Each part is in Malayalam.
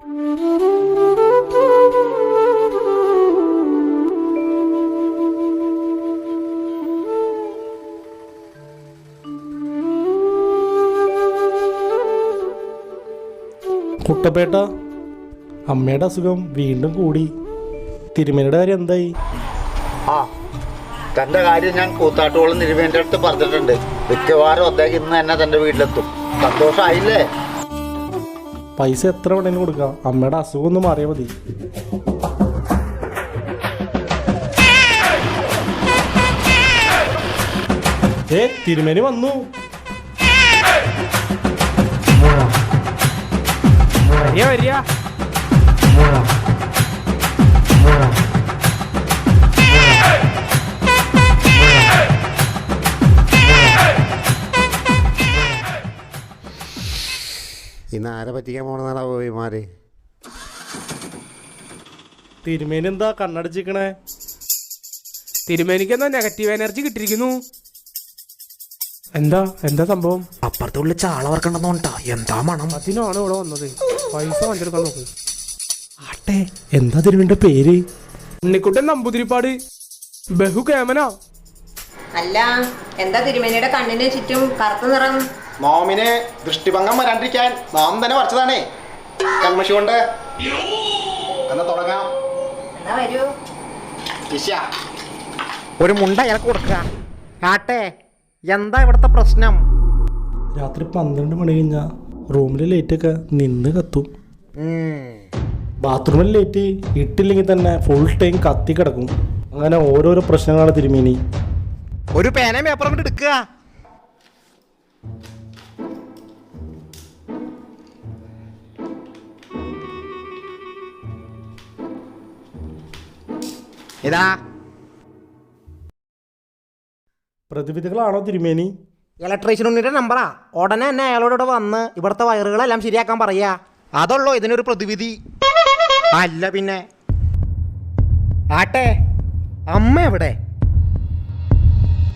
കുട്ടപ്പേട്ട, അമ്മയുടെ അസുഖം വീണ്ടും കൂടി. തിരുമേനിയുടെ കാര്യം എന്തായി? ആ, തൻ്റെ കാര്യം ഞാൻ കൂത്താട്ടുകുളം തിരുമേൻ്റെ അടുത്ത് പറഞ്ഞിട്ടുണ്ട്. മിക്കവാറും അദ്ദേഹം ഇന്ന് തന്നെ തൻ്റെ വീട്ടിലെത്തും. സന്തോഷമായില്ലേ? പൈസ എത്ര വേണേലും കൊടുക്കാം, അമ്മയുടെ അസുഖം ഒന്ന് മാറിയാൽ മതി. തിരുമേനി വന്നു. വരിക. ഇന്ന് ആരെ പറ്റിക്കാൻ പോണെന്നാണ് പോയിമാര്. തിരുമേനി എന്താ കണ്ണടച്ചിക്കണേ? തിരുമേനിക്ക് എന്താ നെഗറ്റീവ് എനർജി കിട്ടിയിരിക്കുന്നു. എന്താ സംഭവം? അപ്പുറത്തുള്ള ചാള വറക്കണ്ടെന്നോണ്ടാ. എന്താ മണം? അതിനാണ് ഇവിടെ വന്നത്. പൈസ വാങ്ങിച്ചെടുക്കാൻ നോക്ക്. ആട്ടെ, എന്താ തിരുമേനിയുടെ പേര്? ഉണ്ണിക്കുട്ടൻ നമ്പൂതിരിപ്പാട്. ബഹുകേമന. അല്ല, എന്താ തിരുമേനിയുടെ കണ്ണിന് ചുറ്റും കറുത്ത നിറം? നോമിന് ദൃഷ്ടിഭംഗം വരാണ്ടിരിക്കാൻ നാം തന്നെ വരച്ചതാണേ, കൺമഷി കൊണ്ട്. എന്നാ തുടങ്ങാം. എന്നാ വരൂ. ഒരു മുണ്ട അയാൾക്ക് കൊടുക്കുക. ആട്ടെ, എന്താ ഇവിടുത്തെ പ്രശ്നം? രാത്രി 12 മണി കഴിഞ്ഞാൽ റൂമിലെ ലൈറ്റൊക്കെ നിന്ന് കത്തും. ബാത്റൂമിൽ ലൈറ്റ് ഇട്ടില്ലെങ്കിൽ തന്നെ ഫുൾ ടൈം കത്തി കിടക്കും. അങ്ങനെ ഓരോരോ പ്രശ്നങ്ങളാണ് തിരുമേനി. ഒരു പേനയും പേപ്പറും കൊണ്ട് എടുക്കുക. ഇതാ പ്രതിവിധികളാണോ തിരുമേനി? ഇലക്ട്രീഷ്യൻ ഉണ്ണിയുടെ നമ്പറാ. ഉടനെ തന്നെ അയാളോട് വന്ന് ഇവിടുത്തെ വയറുകളെല്ലാം ശരിയാക്കാൻ പറയാ. അതുള്ളൂ ഇതിനൊരു പ്രതിവിധി. അല്ല പിന്നെ. ആട്ടെ, അമ്മ എവിടെ?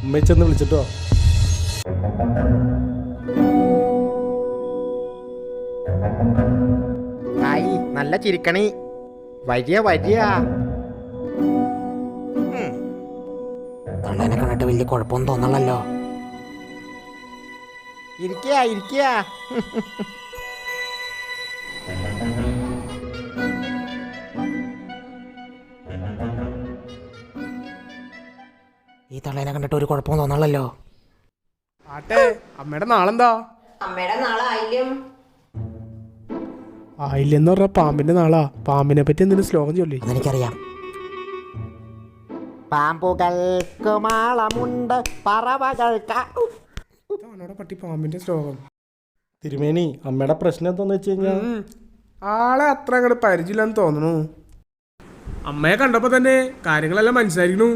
അമ്മയെ ചെന്ന് വിളിച്ചിട്ടോ? ആയി, നല്ല ചിരിക്കണി. വരിക. തള്ളേനെ കണ്ടിട്ട് വലിയ കുഴപ്പമൊന്നും തോന്നണല്ലോ. ഇരിക്കുക. ഈ തള്ളേനെ കണ്ടിട്ട് ഒരു കുഴപ്പവും തോന്നണല്ലോ. ആട്ടെ, അമ്മയുടെ നാളെന്താ? അമ്മയുടെ നാളെ ആയില്യം. ആയില്ലെന്ന് പറഞ്ഞ പാമ്പിന്റെ നാളാ. പാമ്പിനെ പറ്റി എന്തെങ്കിലും ശ്ലോകം ചൊല്ലി. അതെനിക്കറിയാം. പാമ്പുകൾക്ക് മാളമുണ്ട്, പറവകൾക്ക്. പട്ടി പാമ്പിന്റെ ശ്ലോകം. തിരുമേനി, അമ്മയുടെ പ്രശ്നം എന്താന്ന് വെച്ച് കഴിഞ്ഞാൽ ആളെ അത്ര അങ്ങോട്ട് പരിചയമില്ലെന്ന് തോന്നുന്നു. അമ്മയെ കണ്ടപ്പോ തന്നെ കാര്യങ്ങളെല്ലാം മനസ്സിലായിരുന്നു.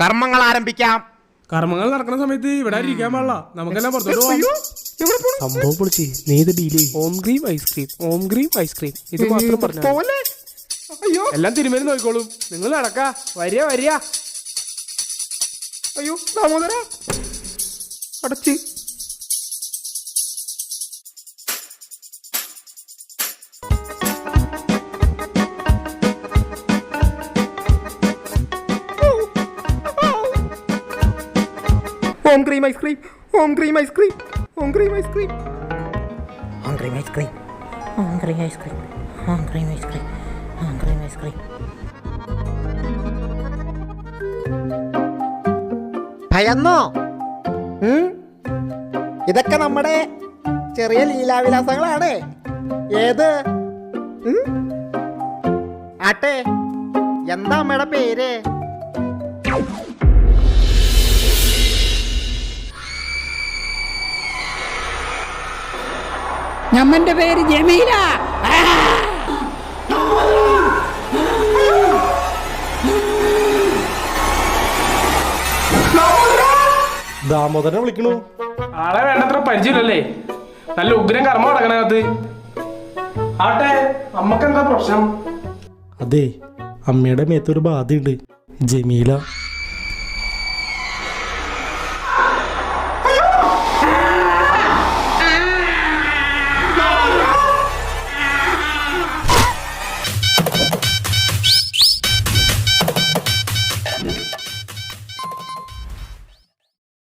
കർമ്മങ്ങൾ ആരംഭിക്കാം. കർമ്മങ്ങൾ നടക്കുന്ന സമയത്ത് ഇവിടെ ഇരിക്കാൻ പാടില്ല. നമുക്കെല്ലാം പുറത്തോട്ട് പോവാം. സംഭവം പൊളിച്ച് നീ ഇത് ഡീൽ ചെയ്യും. ഓം ക്രീം ഐസ്ക്രീം ഇത് മാത്രം പറഞ്ഞു. എല്ലാം തിരുമേനി നോക്കിക്കോളും. നിങ്ങൾ നടക്ക. വരിക. അയ്യോ ദാമോദര, അടച്ച്. ഓം ക്രീം ഐസ്ക്രീം. ഭയന്നോ? ഇതൊക്കെ നമ്മുടെ ചെറിയ ലീലാവിലാസങ്ങളാണ്. ഏത്? ആട്ടെ, എന്താ അമ്മയുടെ പേര്? ഞമ്മന്റെ പേര് ജമീല. ദാമോദരനെ വിളിക്കണു. ആളെ വേണ്ടത്ര പരിചയമില്ലല്ലേ? നല്ല ഉഗ്രം കർമ്മം അടക്കണകത്ത്. ആട്ടെ, അമ്മക്കെന്താ പ്രശ്നം? അതെ, അമ്മയുടെ മേത്തൊരു ബാധയുണ്ട്, ജമീല.